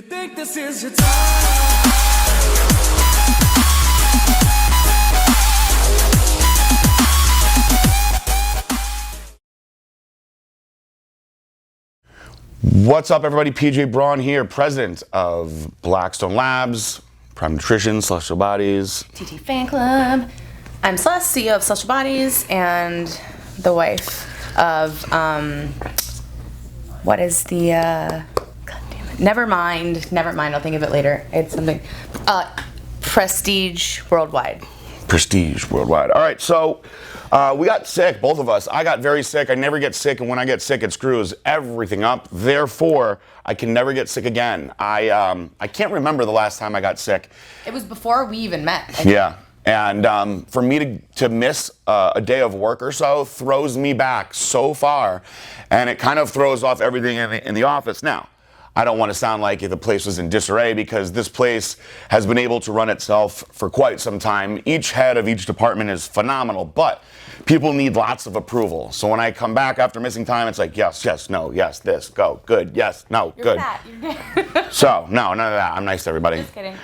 think this is your time? What's up, everybody? PJ Braun here, president of Blackstone Labs, Prime Nutrition, Celestial Bodies. TT Fan Club. I'm Celeste, CEO of Celestial Bodies, and the wife of, what is the, God damn it. Never mind, I'll think of it later. It's something, Prestige Worldwide. Prestige Worldwide. All right, so we got sick, both of us. I got very sick. I never get sick, and when I get sick, it screws everything up. Therefore, I can never get sick again. I can't remember the last time I got sick. It was before we even met. Yeah, and for me to miss a day of work or so throws me back so far, and it kind of throws off everything in the office. Now, I don't want to sound like the place was in disarray, because this place has been able to run itself for quite some time. Each head of each department is phenomenal, but people need lots of approval. So when I come back after missing time, it's like, yes, yes, no, yes, this, go, good, yes, no, You're good. fat. You're fat. So, no, none of that. I'm nice to everybody. Just kidding.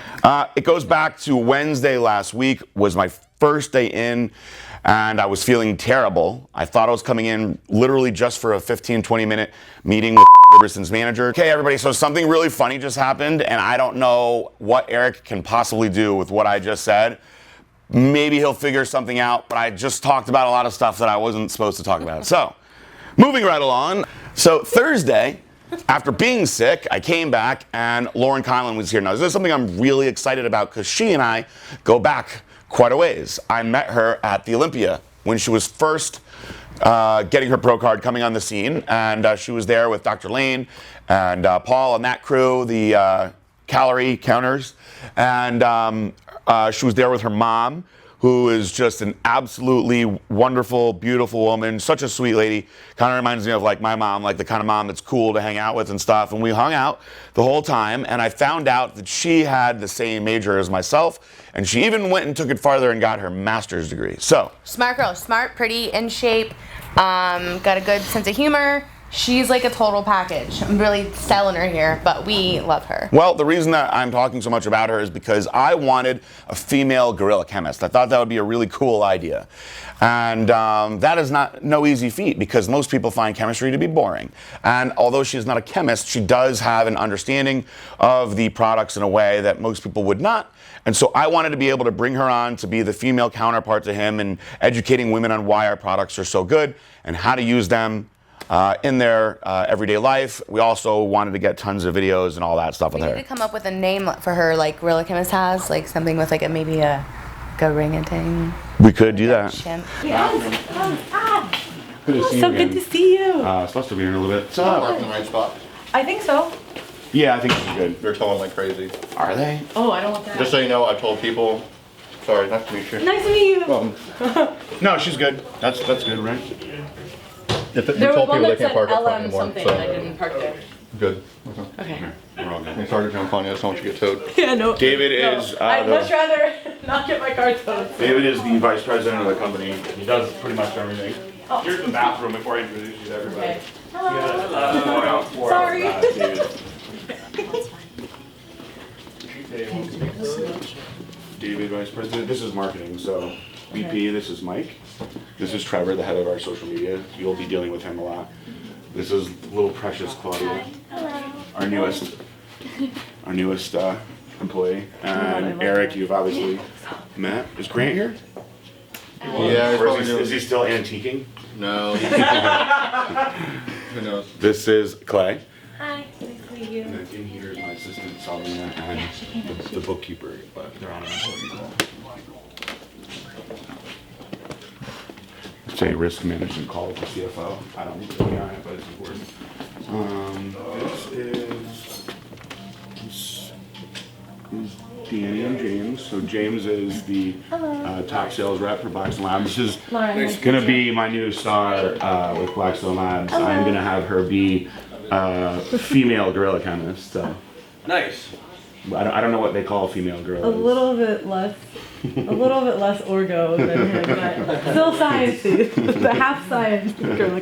It goes back to Wednesday last week was my first day in, and I was feeling terrible. I thought I was coming in literally just for a 15, 20-minute meeting with Iverson's manager. Okay, everybody, so something really funny just happened, and I don't know what Eric can possibly do with what I just said. Maybe he'll figure something out, but I just talked about a lot of stuff that I wasn't supposed to talk about. So, moving right along. So, Thursday, after being sick, I came back, and Laurin Conlin was here. Now, this is something I'm really excited about, because she and I go back quite a ways. I met her at the Olympia when she was first getting her pro card, coming on the scene, and she was there with Dr. Lane and Paul and that crew, the calorie counters, and she was there with her mom, who is just an absolutely wonderful, beautiful woman, such a sweet lady. Kind of reminds me of like my mom, like the kind of mom that's cool to hang out with and stuff. And we hung out the whole time, and I found out that she had the same major as myself, and she even went and took it farther and got her master's degree. So Smart girl, smart, pretty, in shape, got a good sense of humor. She's like a total package. I'm really selling her here, but we love her. Well, the reason that I'm talking so much about her is because I wanted a female guerrilla chemist. I thought that would be a really cool idea. And that is no easy feat, because most people find chemistry to be boring. And although she is not a chemist, she does have an understanding of the products in a way that most people would not. And so I wanted to be able to bring her on to be the female counterpart to him, and educating women on why our products are so good and how to use them in their everyday life. We also wanted to get tons of videos and all that stuff with her. We need to come up with a name for her, like Gorilla Chemist has, like something with like maybe a ring-a-ting. We could do that. Good to see you again. Good to see you. Supposed to be here in a little bit. Is that parked in the right spot? I think so. Yeah, I think it's good. They're towing like crazy. Are they? Oh, I don't want that. Just so you know, I told people. Sorry, nice to meet you. Nice to meet you. No, she's good. That's good, right? If we There was told one people they that said can't park up front LM anymore, something, so and I didn't park there. good. Okay. We're all good. It's hard to jump on you. I just don't want you to get towed. Yeah, no. David is I'd much rather not get my car towed. David is the vice president of the company. He does pretty much everything. Here's the bathroom before I introduce you to everybody. Okay. Hello. Sorry. David, vice president. This is marketing. So VP, this is Mike. This is Trevor, the head of our social media. You'll be dealing with him a lot. This is little precious Claudia, our newest employee. And Eric, you've obviously met. Is Grant here? Yeah, Or is he still antiquing? No. Who knows? This is Clay. Hi, nice to meet you. And then in here is my assistant, Salvina, and the bookkeeper, but they're on an employee call. It's a risk management call with the CFO. I don't need to be on it, but it's important. This is Danny and James. So James is the top sales rep for Blackstone Labs. This is going to be my new star with Blackstone Labs. I'm going to have her be female guerrilla chemist. So. Nice. I don't know what they call female gorillas. A little bit less orgo than him, but still sciencey. The half science girl.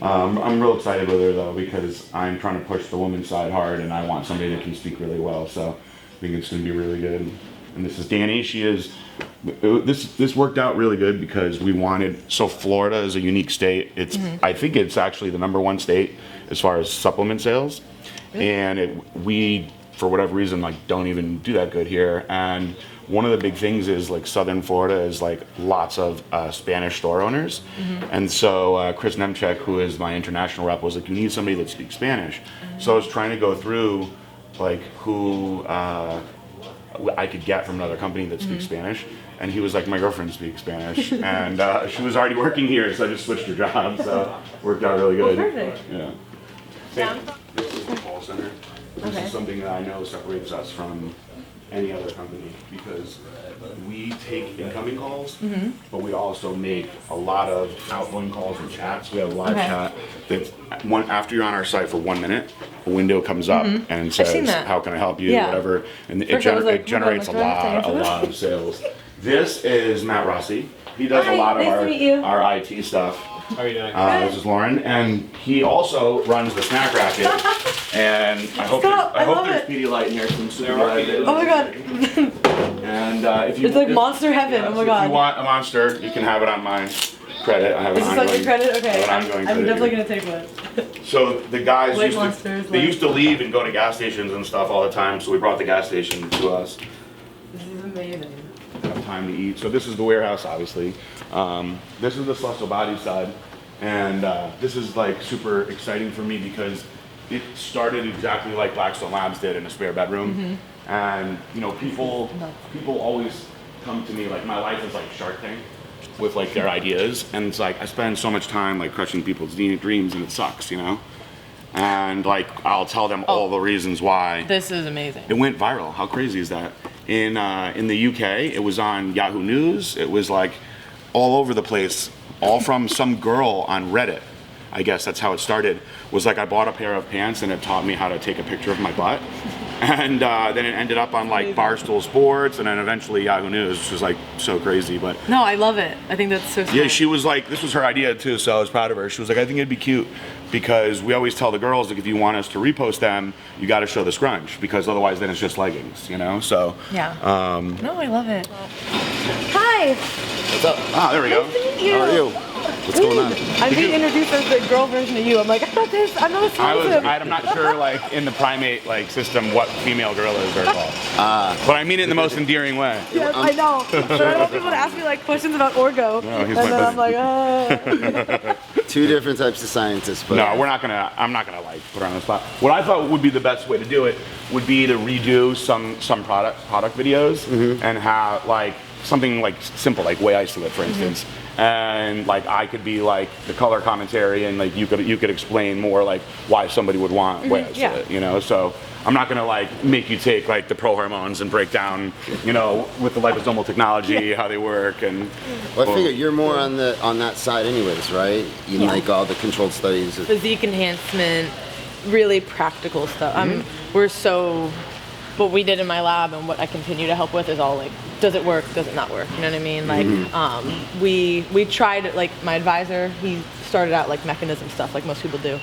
I'm real excited with her though because I'm trying to push the women's side hard, and I want somebody that can speak really well. So I think it's going to be really good. And this is Danny. She is. This worked out really good because we wanted. So Florida is a unique state. It's. I think it's actually the #1 state as far as supplement sales, and we for whatever reason like don't even do that good here. And one of the big things is like Southern Florida is like lots of Spanish store owners, and so Chris Nemchek, who is my international rep, was like, you need somebody that speaks Spanish. So I was trying to go through like who I could get from another company that speaks Spanish, and he was like, my girlfriend speaks Spanish, and she was already working here, so I just switched her job, so worked out really good. Perfect. Yeah. This is the call center. This is something that I know separates us from any other company because we take incoming calls, but we also make a lot of outgoing calls and chats. We have a live chat that after you're on our site for 1 minute, a window comes up and says, "How can I help you?" Whatever, and it generates a lot of sales. This is Matt Rossi. He does a lot of our IT stuff. How are you doing? This is Laurin, and he also runs the Snack Racket. And I hope there's Pedialyte in here. Oh my god. And if you, It's like monster heaven. Oh my god. If you want a monster, you can have it on my credit. I have Is an this ongoing, like your credit? Okay. I have an ongoing I'm credit definitely here. gonna take one. So the guys White monsters, they used to leave and go to gas stations and stuff all the time. So we brought the gas station to us. This is amazing. Have time to eat. So this is the warehouse, obviously. This is the Celeste body side, and this is like super exciting for me because it started exactly like Blackstone Labs did in a spare bedroom. And you know, people always come to me like my life is like Shark Tank with like their ideas, and it's like I spend so much time like crushing people's dreams, and it sucks, you know. And like I'll tell them all the reasons why. This is amazing. It went viral. How crazy is that? In the UK, it was on Yahoo News. It was like all over the place, all from some girl on Reddit. I guess that's how it started. Was like I bought a pair of pants and it taught me how to take a picture of my butt. And then it ended up on like Barstool Sports and then eventually Yahoo News, which was like so crazy. But No, I love it. I think that's so smart. yeah, she was like, this was her idea too, so I was proud of her. She was like, I think it'd be cute because we always tell the girls, like, if you want us to repost them, you got to show the scrunch because otherwise then it's just leggings, you know? So Yeah. No, I love it. Hi. what's up? Ah, there we go. Nice to meet you. How are you? What's going on? I'm being introduced as the girl version of you. I'm like, I thought this. I'm not a I'm not sure, like, in the primate like system, what female gorillas are called. But I mean it in the most endearing way. Yes, I know. But I don't want people to ask me like questions about orgo. No, he's and my then I'm like, Two different types of scientists, but No, I'm not gonna like put her on the spot. What I thought would be the best way to do it would be to redo some product videos and have like something like simple, like whey isolate, for instance. And like I could be like the color commentary, and like you could explain more like why somebody would want whey isolate, you know. So I'm not gonna like make you take like the pro hormones and break down, you know, with the liposomal technology how they work and. well, I figure you're more on that side, anyways, right? You like all the controlled studies. physique enhancement, really practical stuff. What we did in my lab and what I continue to help with is all like, does it work? Does it not work? You know what I mean? Like, we tried, like my advisor, he started out like mechanism stuff like most people do.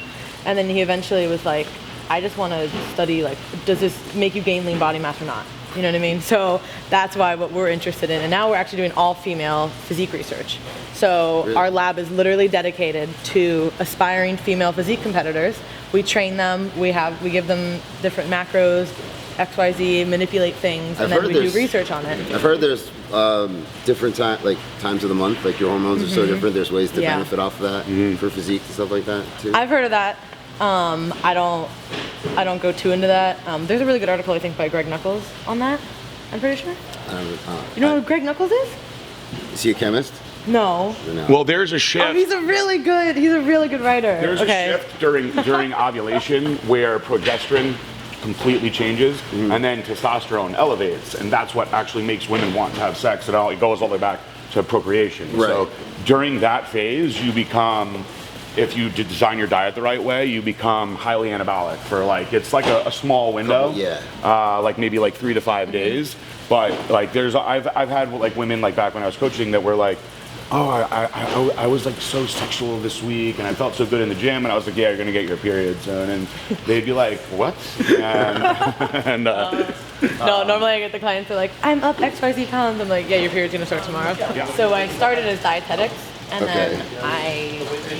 And then he eventually was like, I just want to study like, does this make you gain lean body mass or not? You know what I mean? So that's why what we're interested in. And now we're actually doing all female physique research. So Really? Our lab is literally dedicated to aspiring female physique competitors. We train them, we give them different macros, XYZ, manipulate things, and then we do research on it. I've heard there's different times of the month, like your hormones are so different. There's ways to benefit off of that for physique and stuff like that too. I've heard of that. I don't go too into that. There's a really good article I think by Greg Nuckols on that. I'm pretty sure. You know who Greg Nuckols is? Is he a chemist? No. Or no? Well, there's a shift. Oh, he's a really good writer. There's a shift during ovulation where progesterone completely changes and then testosterone elevates, and that's what actually makes women want to have sex. It goes all the way back to procreation. Right. So during that phase, you become, if you design your diet the right way, you become highly anabolic for like, it's like a small window, like maybe like 3 to 5 days. But like I've had like women like back when I was coaching that were like, oh, I was like so sexual this week, and I felt so good in the gym, and I was like, yeah, you're gonna get your period soon, and they'd be like, what? And No, normally I get the clients are like, I'm up XYZ pounds. I'm like, yeah, your period's gonna start tomorrow. Yeah. So I started as dietetics, and Okay. then I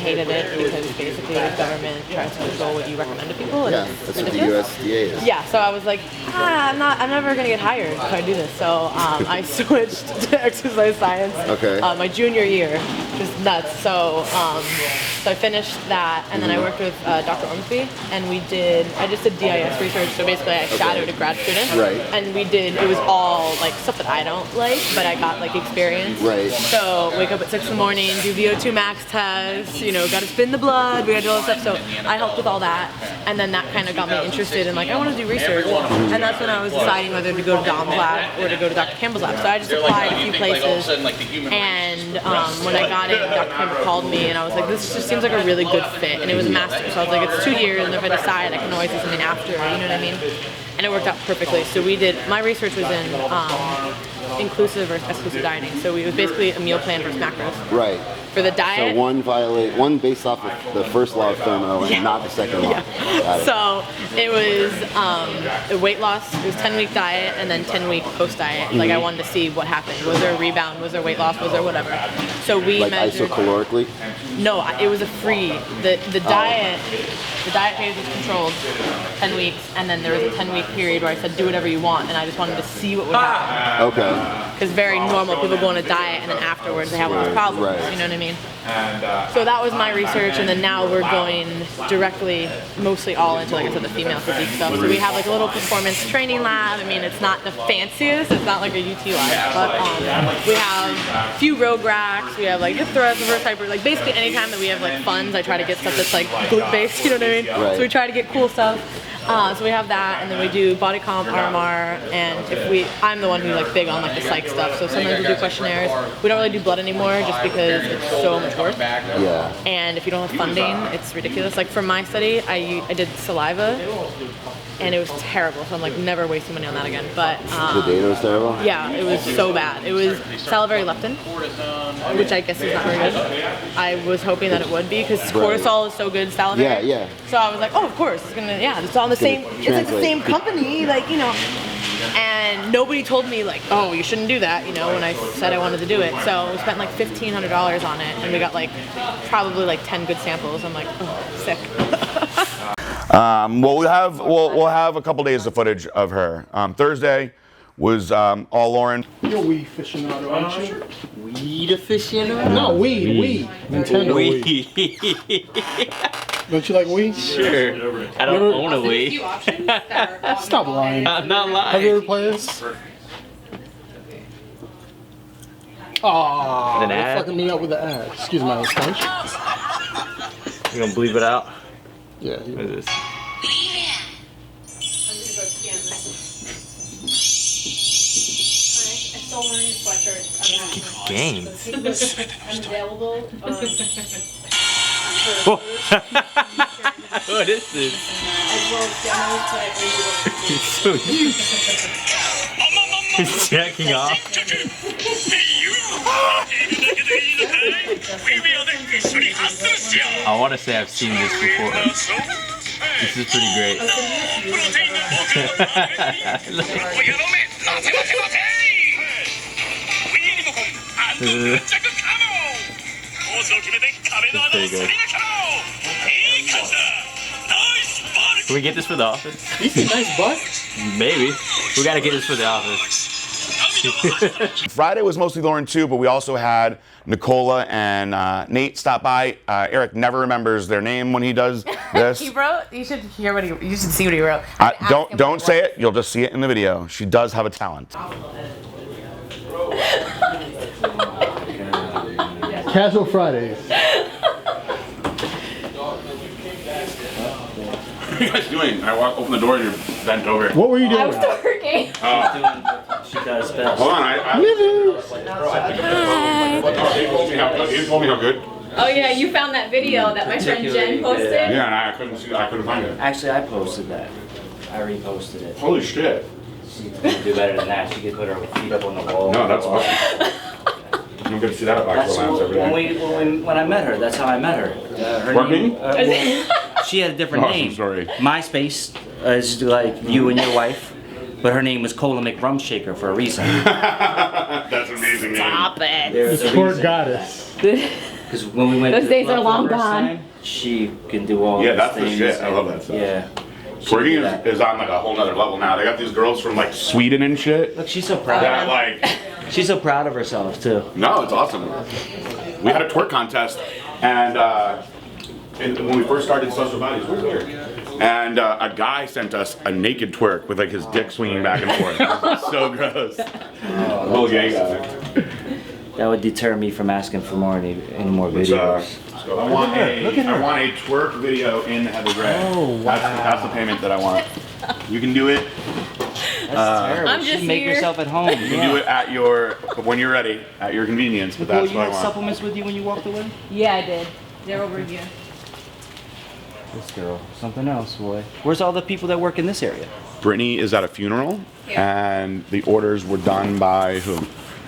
hated it because basically the government tries to control what you recommend to people. And Yeah, it's that's what the ridiculous. USDA is. Yeah, so I was like, I'm never gonna get hired if I do this. So I switched to exercise science. Okay. My junior year, just nuts. So I finished that, and then I worked with Dr. Ormsby, and I just did DIS research. So basically, I shadowed a grad student. Right. And it was all like stuff that I don't like, but I got like experience. Right. So wake up at 6 in the morning, do VO2 max tests, got to spin the blood, we got to do all this stuff. So I helped with all that, and then that kind of got me interested in like, I want to do research. And that's when I was deciding whether to go to Dom's lab or to go to Dr. Campbell's lab. So I just applied a few places, and when I got in, Dr. Campbell called me, and I was like, this just seems like a really good fit. And it was a master's, so I was like, it's 2 years, and if I decide, I can always do something after, you know what I mean? And it worked out perfectly. So my research was in inclusive versus exclusive dieting. So it was basically a meal plan versus macros. Right. For the So diet. one based off of the first law of thermo and not the second law. Got it. So it was a weight loss. It was 10-week diet and then 10-week post diet. Like I wanted to see what happened. Was there a rebound? Was there weight loss? Was there whatever? So we Like measured. isocalorically? No, it was a free. The diet phase was controlled 10 weeks, and then there was a 10-week period where I said do whatever you want, and I just wanted to see what would happen. Okay. Because very normal, people go on a diet and then afterwards they have all these problems. Right. You know what I mean? So that was my research, and then now we're going directly, mostly all into, like I said, the female physique stuff. So we have like a little performance training lab. I mean, it's not the fanciest, it's not like a UT lab, but we have a few rogue racks, we have like hip thrust, reverse hyper, like basically anytime that we have like funds, I try to get stuff that's like glute based, you know what I mean? Right. So we try to get cool stuff. So we have that, and then we do body comp, RMR, and I'm the one who like big on like the psych stuff. So sometimes we do questionnaires. We don't really do blood anymore just because it's so much work. Yeah. And if you don't have funding, it's ridiculous. Like for my study, I did saliva, and it was terrible. So I'm like never wasting money on that again. But The data was terrible? yeah, it was so bad. It was salivary leptin, which I guess is not very good. I was hoping that it would be because cortisol is so good salivary. Yeah, yeah. So I was like, oh, of course, it's on the same. It's like the same company, like And nobody told me like, oh, you shouldn't do that, when I said I wanted to do it. So we spent like $1,500 on it, and we got like probably like 10 good samples. I'm like, oh, sick. Well, we'll have a couple days of footage of her. Thursday was all Laurin. You're a weed aficionado, aren't you? Weed aficionado? No, weed. Nintendo weed. Don't you like weed? Sure. I don't own a weed. Stop lying. I'm not lying. Have you ever played this? Aww, An you're ad? fucking me up with the ad. Excuse my French. You gonna bleep it out? Yeah. What is this? Games. What is this? So he's jacking off. I want to say I've seen this before. This is pretty great. That's pretty good. Can we get this for the office? He's a nice butt. Maybe. We gotta get this for the office. Friday was mostly Laurin too, but we also had Nicola and Nate stop by. Eric never remembers their name when he does this. He wrote. You should hear what you should see what he wrote. Don't say it. You'll just see it in the video. She does have a talent. Casual Fridays. What are you guys doing? I open the door and you're bent over. What were you doing? I was working. She does best. Hold on. You told me how good. Oh yeah, you found that video that my friend Jen posted? Yeah, and I couldn't see. I couldn't find it. Actually, I posted that. I reposted it. Holy shit. She could do better than that. She could put her feet up on the wall. No, that's awesome. I'm going to see that at Blackstone Labs every day. When I met her, that's how I met her. Her Working? name, she had a different Oh, I'm name. sorry. MySpace is like you and your wife, but her name was Cola McRumshaker for a reason. That's amazing. Stop it. There's a Poor reason. goddess. Because when we went Those to days the are club long the first gone. time, she can do all Yeah, these that's the things. shit. I love and- that stuff. Yeah. Twerking is on like a whole nother level now. They got these girls from like Sweden and shit. Look, she's so proud. That like, She's so proud of herself too. no, it's awesome. We had a twerk contest, and when we first started Social Bodies, we're here. And a guy sent us a naked twerk with like his dick swinging back and forth. It was so gross. Little gay guy. That would deter me from asking for any more Let's, videos. So I want a twerk video in Heather Gray. Oh, wow. That's the payment that I want. You can do it. That's terrible. I'm just Make here. yourself at home. You can do it at when you're ready, at your convenience. But Well, that's you what I had want. supplements with you when you walked away? Yeah, I did. They're over here. This girl, something else, boy. Where's all the people that work in this area? Brittany is at a funeral, and the orders were done by who?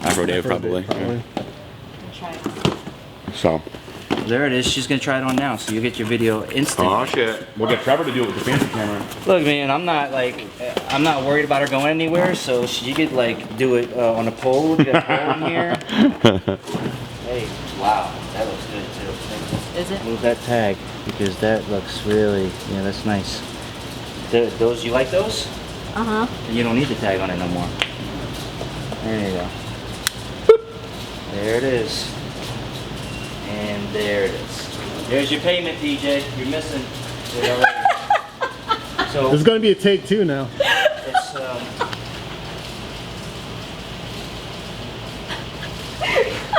Afro Dave, probably. Yeah. So. There it is. She's gonna try it on now, so you'll get your video instantly. Oh shit! We'll get Trevor to do it with the fancy camera. Look, man, I'm not worried about her going anywhere, so she could like do it on a pole. Get a pole in here. Hey, wow, that looks good too. Is it? Move that tag because that looks really, yeah, that's nice. Those, you like those? Uh-huh. You don't need the tag on it no more. There you go. Boop. There it is. And there it is. There's your payment, DJ. You're missing it already. So There's gonna be a take two now. it's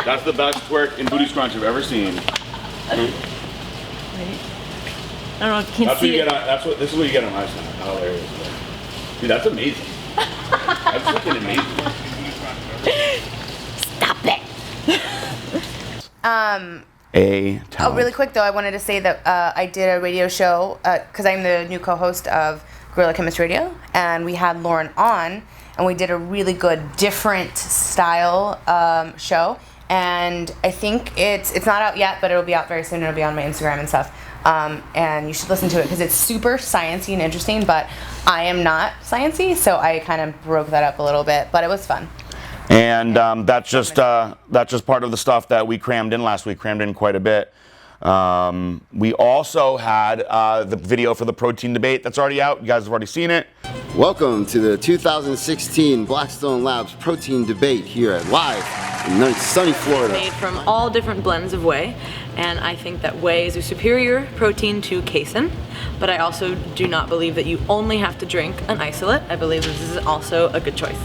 That's the best twerk in booty scrunch I've ever seen. I don't know if you can That's what see you it. get on. This is what you get on my side. How hilarious is that? Dude, that's amazing. That's fucking amazing. Stop it. Oh, really quick though, I wanted to say that I did a radio show because I'm the new co-host of Guerrilla Chemist Radio, and we had Laurin on, and we did a really good, different style show. And I think it's not out yet, but it'll be out very soon. It'll be on my Instagram and stuff. And you should listen to it because it's super sciencey and interesting. But I am not sciencey, so I kind of broke that up a little bit. But it was fun. And that's just part of the stuff that we crammed in last week. Crammed in quite a bit. We also had the video for the protein debate that's already out. You guys have already seen it. Welcome to the 2016 Blackstone Labs protein debate here at live in sunny Florida. Made from all different blends of whey, and I think that whey is a superior protein to casein, but I also do not believe that you only have to drink an isolate. I believe this is also a good choice.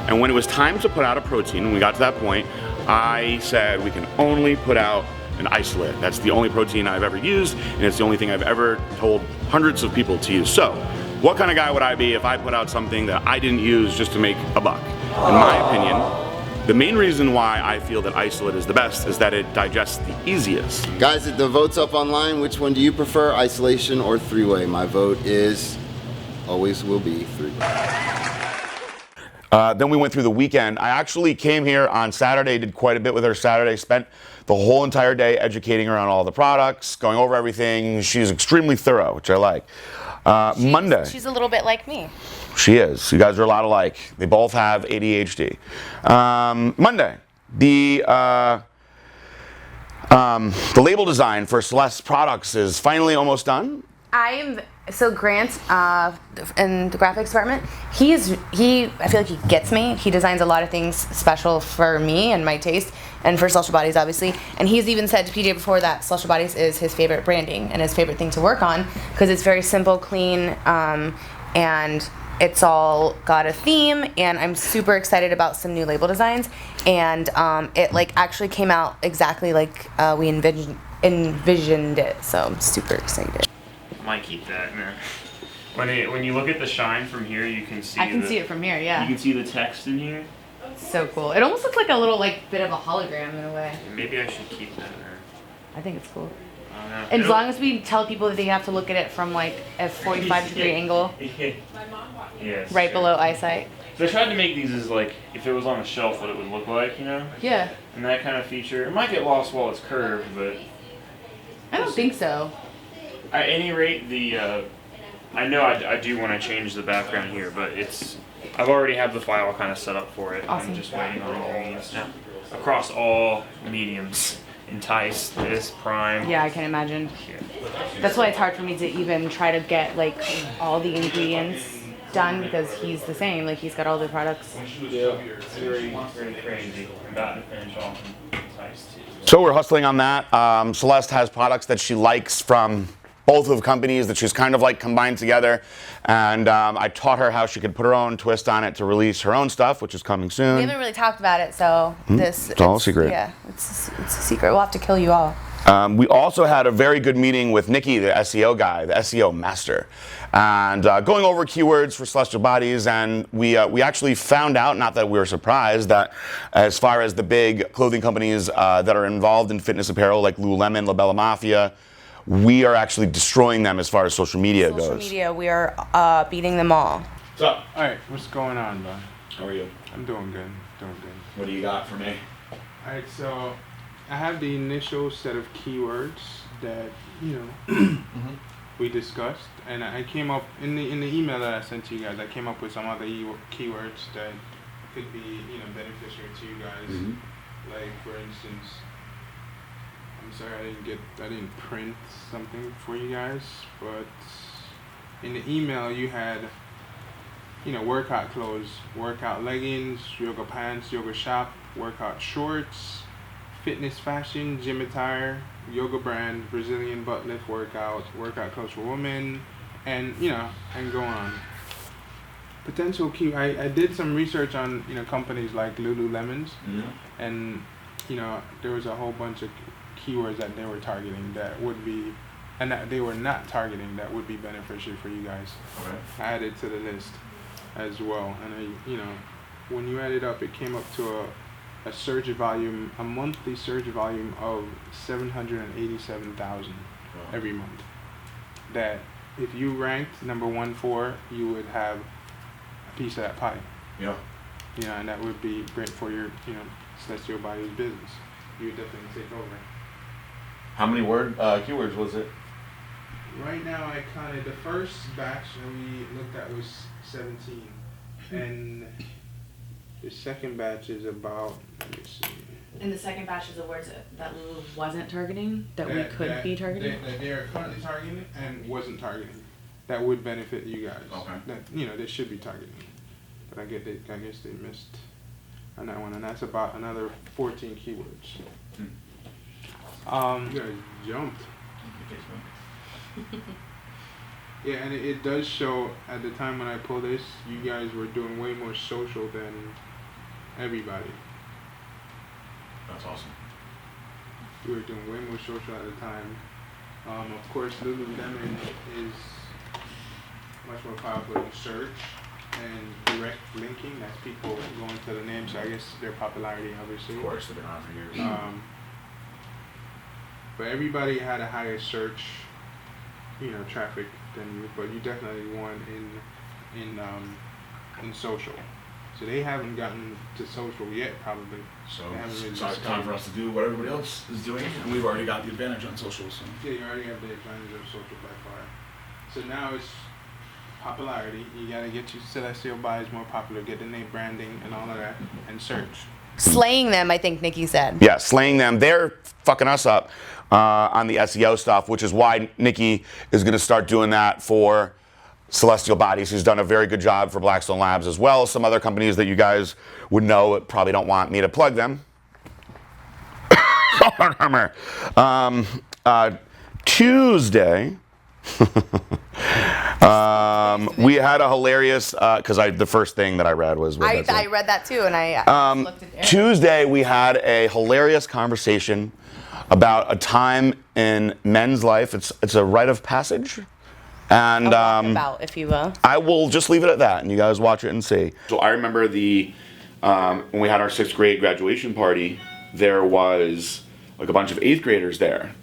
And when it was time to put out a protein, when we got to that point, I said we can only put out an isolate. That's the only protein I've ever used, and it's the only thing I've ever told hundreds of people to use. So, what kind of guy would I be if I put out something that I didn't use just to make a buck? In my opinion, the main reason why I feel that isolate is the best is that it digests the easiest. Guys, the vote's up online. Which one do you prefer, isolation or three-way? My vote is, always will be, three-way. Then we went through the weekend. I actually came here on Saturday, did quite a bit with her Saturday, spent the whole entire day educating her on all the products, going over everything. She's extremely thorough, which I like. Monday. She's a little bit like me. She is. You guys are a lot alike. They both have ADHD. Monday. The label design for Celeste's products is finally almost done. Grant in the graphics department, I feel like he gets me. He designs a lot of things special for me and my taste, and for Celestial Bodies, obviously. And he's even said to PJ before that Celestial Bodies is his favorite branding and his favorite thing to work on because it's very simple, clean, and it's all got a theme. And I'm super excited about some new label designs. And it actually came out exactly like we envisioned it. So I'm super excited. I might keep that, man. When you look at the shine from here, you can see. I can see it from here, yeah. You can see the text in here. So cool. It almost looks like a little bit of a hologram in a way. Maybe I should keep that. Or I think it's cool. I don't know. And as long as we tell people that they have to look at it from a 45-degree angle, Yes. right below eyesight. So I tried to make these as like, if it was on a shelf, what it would look like, you know? Yeah. And that kind of feature. It might get lost while it's curved, but I don't think so. at any rate, I know I do want to change the background here, but I've already have the file kind of set up for it. Awesome. I'm just waiting on ingredients now. Across all mediums. Entice, this, prime. Yeah, I can imagine. Yeah. That's why it's hard for me to even try to get like all the ingredients done because he's the same. Like he's got all the products. Yeah. It's very, very crazy. I'm about to finish off Entice too. So we're hustling on that. Celeste has products that she likes from both of the companies that she's kind of like combined together. And I taught her how she could put her own twist on it to release her own stuff, which is coming soon. We haven't really talked about it, so It's all a secret. Yeah, it's a secret. We'll have to kill you all. We also had a very good meeting with Nikki, the SEO guy, the SEO master, and going over keywords for Celestial Bodies. And we actually found out, not that we were surprised, that as far as the big clothing companies that are involved in fitness apparel, like Lululemon, La Bella Mafia, we are actually destroying them as far as social media goes. Social media, we are beating them all. What's up? All right, what's going on, bro? How are you? I'm doing good. Doing good. What do you got for me? All right, so I have the initial set of keywords that we discussed, and I came up in the email that I sent to you guys. I came up with some other keywords that could be beneficial to you guys. Like for instance, I'm sorry I didn't print something for you guys, but in the email you had workout clothes, workout leggings, yoga pants, yoga shop, workout shorts, fitness fashion, gym attire, yoga brand, Brazilian butt lift workout, workout clothes for women, and and go on. Potential key. I did some research on companies like Lululemons, and there was a whole bunch of keywords that they were targeting that would be, and that they were not targeting that would be beneficial for you guys. Okay. I added to the list as well, and when you add it up, it came up to a search volume, a monthly search volume of 787,000 every month. That if you ranked number 1 for, you would have a piece of that pie. Yeah. And that would be great for your Celestial Bodies business. You would definitely take over. How many keywords was it? Right now, I counted the first batch that we looked at was 17, and the second batch is about. Let me see. And the second batch is the words that Lulu wasn't targeting, that we could be targeting? That they are currently targeting and wasn't targeting. That would benefit you guys. Okay. That they should be targeting. But I guess they missed on that one, and that's about another 14 keywords. You guys jumped. Yeah, and it does show at the time when I pulled this, you guys were doing way more social than everybody. That's awesome. You were doing way more social at the time. Of course, Lululemon is much more powerful in search and direct linking. That's people going to the name, so I guess their popularity, obviously. Of course, they've been on for years. But everybody had a higher search, traffic than you. But you definitely won in social. So they haven't gotten to social yet, probably. So they haven't really it's time for us to do what everybody else is doing, and we've already got the advantage on social. So. Yeah, you already have the advantage of social by far. So now it's popularity. You gotta get your Celestial Bodies more popular, get the name branding and all of that, and search. Slaying them, I think Nikki said. Yeah, slaying them. They're fucking us up on the SEO stuff, which is why Nikki is going to start doing that for Celestial Bodies. She's done a very good job for Blackstone Labs as well. Some other companies that you guys would know probably don't want me to plug them. Tuesday, we had a hilarious, because the first thing that I read was what I read that too, and I looked at Aaron. Tuesday, we had a hilarious conversation about a time in men's life. It's a rite of passage. And about, if you will. I will just leave it at that, and you guys watch it and see. So I remember when we had our 6th grade graduation party, there was like a bunch of 8th graders there.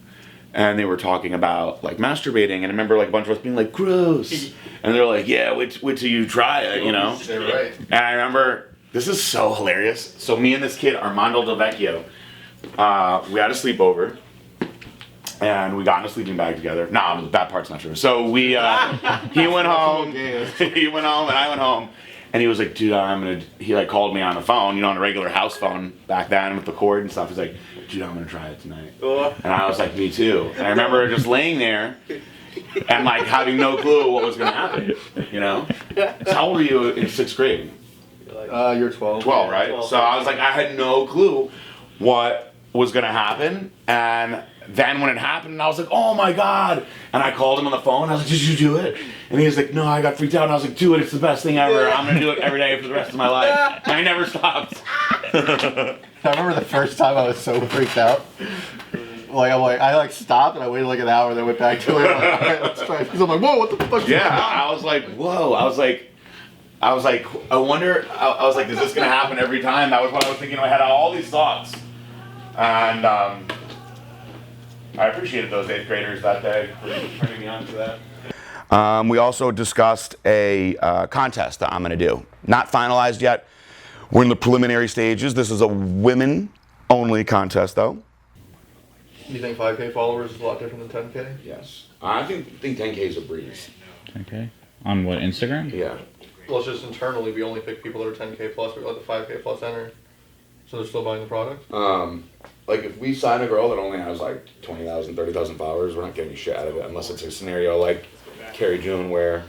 and they were talking about like masturbating, and I remember like a bunch of us being like, gross, and they're like, yeah, wait till you try it, you know? They're right. And I remember, this is so hilarious. So me and this kid, Armando Del Vecchio, we had a sleepover, and we got in a sleeping bag together. Nah, that part's not true. So we, he went home, he went home, and I went home, and he was like, dude, he like called me on the phone, you know, on a regular house phone back then with the cord and stuff. He's like, dude, I'm gonna try it tonight. And I was like, me too. And I remember just laying there and like having no clue what was gonna happen, you know? So how old were you in 6th grade? You're 12. 12, right? 12. So I was like, I had no clue what was gonna happen, and then when it happened, I was like, oh my God. And I called him on the phone, I was like, did you do it? And he was like, no, I got freaked out. And I was like, do it, it's the best thing ever. I'm gonna do it every day for the rest of my life. And I never stopped. I remember the first time I was so freaked out. I stopped and I waited like an hour, then went back to it. I'm like, all right, let's try it. Because I'm like, whoa, what the fuck? Yeah, I was like, whoa. I was like, I wonder, I was like, is this gonna happen every time? That was what I was thinking in my head. I had all these thoughts. And I appreciated those 8th graders that day for turning me on to that. We also discussed a contest that I'm gonna do. Not finalized yet. We're in the preliminary stages. This is a women-only contest, though. You think 5K followers is a lot different than 10K? Yes. I think 10K is a breeze. 10K? On what, Instagram? Yeah. Well, it's just internally, we only pick people that are 10K plus, we let the 5K plus enter. So they're still buying the product? Like if we sign a girl that only has like 20,000, 30,000 followers, we're not getting shit out of it unless it's a scenario like Carrie June where,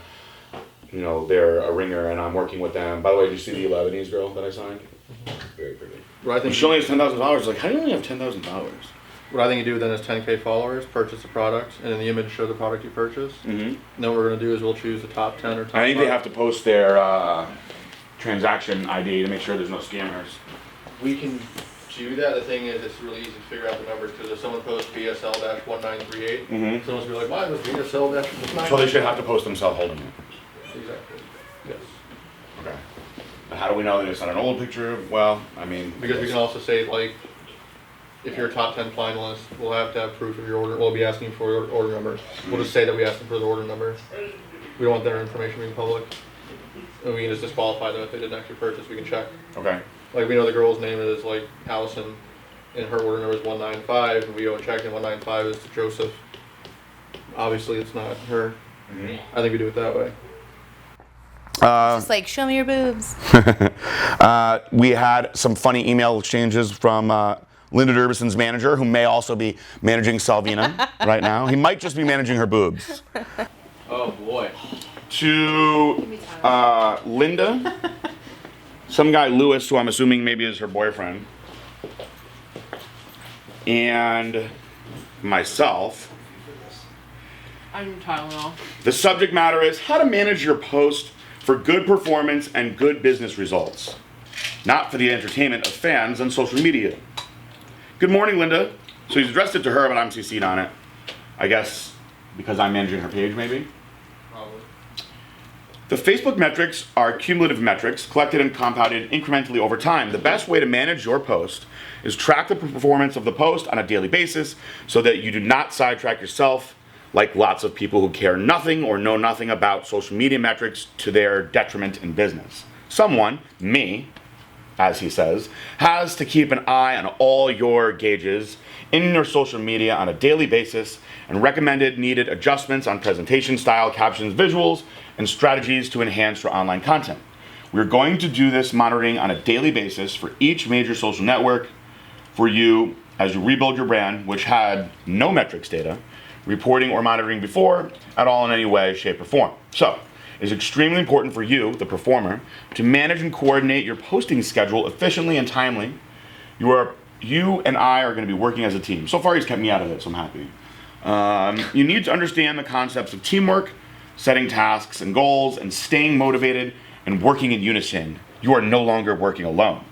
you know, they're a ringer and I'm working with them. By the way, did you see the Lebanese girl that I signed? Very pretty. What I think she only has 10,000 followers. Like, how do you only have 10,000 followers? What I think you do then is 10K followers, purchase the product, and in the image show the product you purchased. Mm-hmm. And then what we're going to do is we'll choose the top 10 or top 5. I think they have to post their transaction ID to make sure there's no scammers. We can do that. The thing is, it's really easy to figure out the numbers because if someone posts BSL-1938, someone's going to be like, why was BSL-1938? So they should have to post themselves holding it. Exactly. Yes. Okay. But how do we know that it's not an old picture? Well, I mean... Because we can also say, like, if you're a top 10 finalist, we'll have to have proof of your order. We'll be asking for your order number. We'll just say that we asked them for the order number. We don't want their information being public. And we can just disqualify them if they didn't actually purchase. We can check. Okay. Like, we know the girl's name is, like, Allison, and her order number is 195, and we go and check, and 195 is to Joseph. Obviously, it's not her. I think we do it that way. Just like, show me your boobs. We had some funny email exchanges from Linda Durbison's manager, who may also be managing Salvina right now. He might just be managing her boobs. Oh, boy. To Linda, some guy, Lewis, who I'm assuming maybe is her boyfriend, and myself. I'm Tylenol. The subject matter is how to manage your post for good performance and good business results, not for the entertainment of fans on social media. Good morning, Linda. So he's addressed it to her, but I'm CC'd on it. I guess because I'm managing her page, maybe? Probably. The Facebook metrics are cumulative metrics collected and compounded incrementally over time. The best way to manage your post is track the performance of the post on a daily basis so that you do not sidetrack yourself like lots of people who care nothing or know nothing about social media metrics to their detriment in business. Someone, me, as he says, has to keep an eye on all your gauges in your social media on a daily basis and recommended needed adjustments on presentation style, captions, visuals, and strategies to enhance your online content. We're going to do this monitoring on a daily basis for each major social network for you as you rebuild your brand, which had no metrics data, reporting or monitoring before at all in any way, shape, or form. So, it is extremely important for you, the performer, to manage and coordinate your posting schedule efficiently and timely. You and I are going to be working as a team. So far, he's kept me out of it, so I'm happy. You need to understand the concepts of teamwork, setting tasks and goals, and staying motivated and working in unison. You are no longer working alone.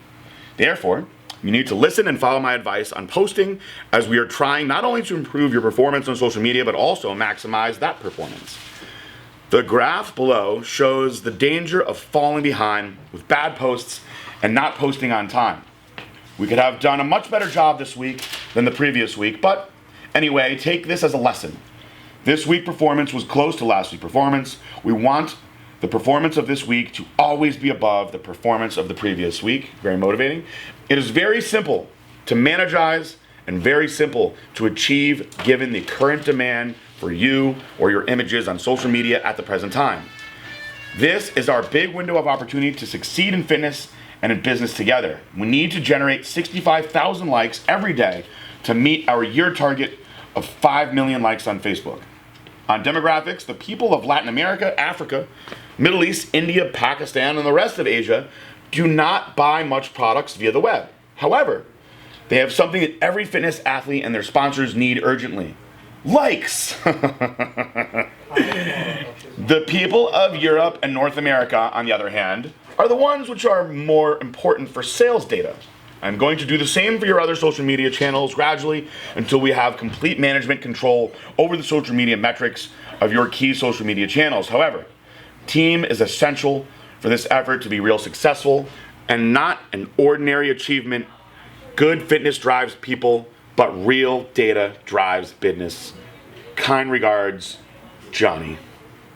Therefore, you need to listen and follow my advice on posting, as we are trying not only to improve your performance on social media, but also maximize that performance. The graph below shows the danger of falling behind with bad posts and not posting on time. We could have done a much better job this week than the previous week, but Anyway, take this as a lesson. This week's performance was close to last week's performance. We want the performance of this week to always be above the performance of the previous week. Very motivating. It is very simple to managize and very simple to achieve given the current demand for you or your images on social media at the present time. This is our big window of opportunity to succeed in fitness and in business together. We need to generate 65,000 likes every day to meet our year target of 5 million likes on Facebook. On demographics, the people of Latin America, Africa, Middle East, India, Pakistan, and the rest of Asia do not buy much products via the web. However, they have something that every fitness athlete and their sponsors need urgently. Likes! The people of Europe and North America, on the other hand, are the ones which are more important for sales data. I'm going to do the same for your other social media channels gradually until we have complete management control over the social media metrics of your key social media channels. However, team is essential for this effort to be real successful and not an ordinary achievement. Good fitness drives people, but real data drives business. Kind regards, Johnny.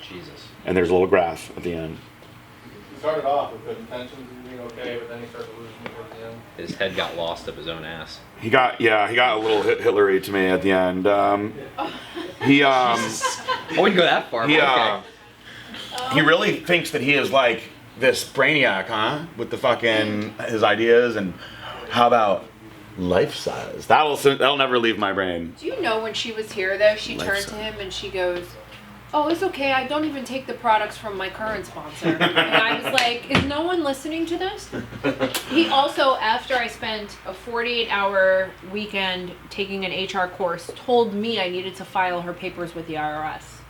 Jesus. And there's a little graph at the end. He started off with good intentions and being okay, but then he started losing it at the end. His head got lost up his own ass. He got a little Hitlery to me at the end. I wouldn't go that far. He really thinks that he is like this brainiac, huh? With the fucking his ideas and how about life size? That'll never leave my brain. Do you know when she was here though, she turned to him and she goes, "Oh, it's okay. I don't even take the products from my current sponsor." And I was like, is no one listening to this? He also, after I spent a 48-hour weekend taking an HR course, told me I needed to file her papers with the IRS.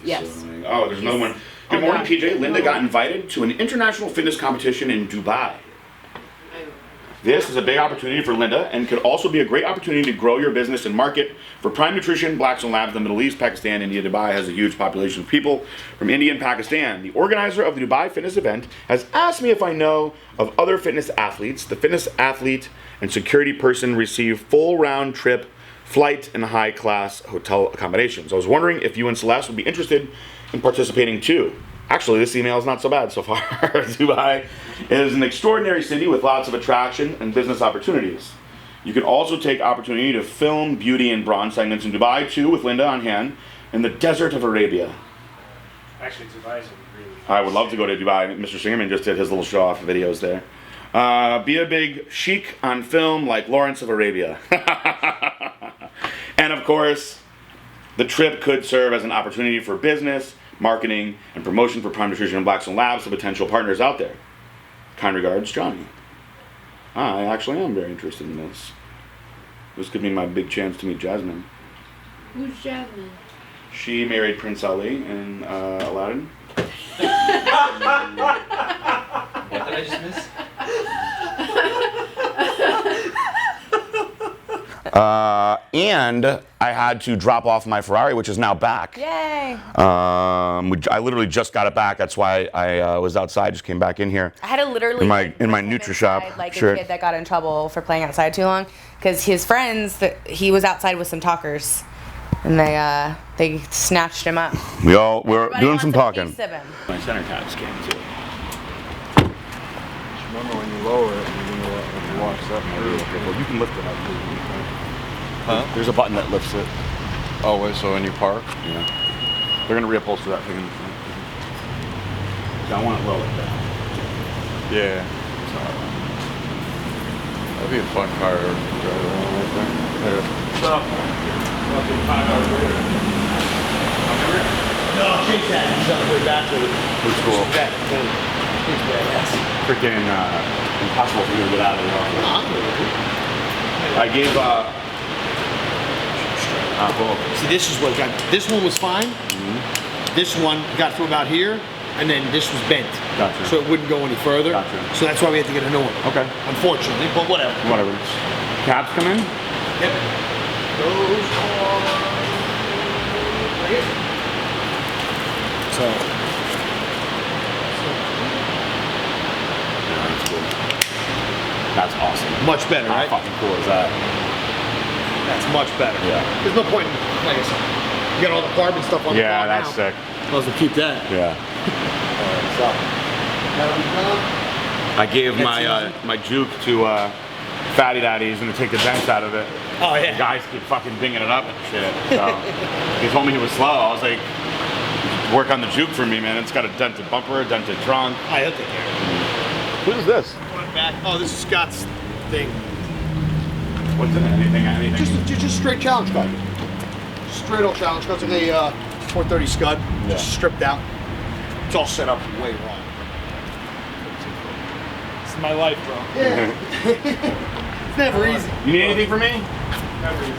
Yes. Oh, there's another one. Good morning, PJ. Linda got invited to an international fitness competition in Dubai. This is a big opportunity for Linda and could also be a great opportunity to grow your business and market. For Prime Nutrition, Blackstone Labs, the Middle East, Pakistan, India, Dubai has a huge population of people from India and Pakistan. The organizer of the Dubai fitness event has asked me if I know of other fitness athletes. The fitness athlete and security person receive full round trip flight and high class hotel accommodations. I was wondering if you and Celeste would be interested in participating too. Actually, this email is not so bad so far. Dubai is an extraordinary city with lots of attraction and business opportunities. You can also take opportunity to film beauty and Braun segments in Dubai too, with Linda on hand, in the desert of Arabia. Actually, Dubai is really nice. I would love to go to Dubai. Mr. Singerman just did his little show-off videos there. Be a big chic on film like Lawrence of Arabia. And of course, the trip could serve as an opportunity for business, marketing, and promotion for Prime Nutrition and Blackstone Labs to potential partners out there. Kind regards, Johnny. I actually am very interested in this. This could be my big chance to meet Jasmine. Who's Jasmine? She married Prince Ali in Aladdin. What did I just miss? And I had to drop off my Ferrari, which is now back. Yay! I literally just got it back. That's why I was outside. Just came back in here. I had to literally in my Nutri-Shop like shirt. a kid that got in trouble for playing outside too long because his friends he was outside with some talkers and they snatched him up. We're doing some talking. My center tabs came too. Remember when you lower it, when you watch that. Well, you can lift it up. Huh? There's a button that lifts it. Oh, wait, so when you park? Yeah. They're gonna reupholster that thing. I want it low like that. Yeah. That'd be a fun car to drive around right there. So, fucking 5 hours later. No, change that. He's on the way back to the. It's cool. It's badass. Freaking impossible for you to get out of the office. I gave cool. See, this is what got. This one was fine. This one got through about here, and then this was bent. Gotcha. So it wouldn't go any further. Gotcha. So that's why we had to get a new one. Okay. Unfortunately, but whatever. Whatever. Caps come in? Yep. Those are right here. So. Yeah, that's cool. That's awesome. Much better, right? How fucking cool is that? That's much better. Yeah. There's no point in, like I said, you got all the carbon stuff on the car Yeah, that's now. sick. Might as well keep that. Yeah. I gave my juke to Fatty Daddy. He's gonna take the dents out of it. Oh yeah. The guys keep fucking dinging it up and shit. So he told me he was slow. I was like, work on the juke for me, man. It's got a dented bumper, a dented trunk. Oh, he'll take care of it. What is this? Back. Oh, this is Scott's thing. What's in it? Anything? Just straight challenge cut. Straight old challenge cut. It's like a 430 Scud. Just stripped out. It's all set up way wrong. It's my life, bro. Yeah. It's never easy. You need anything from me? Never easy.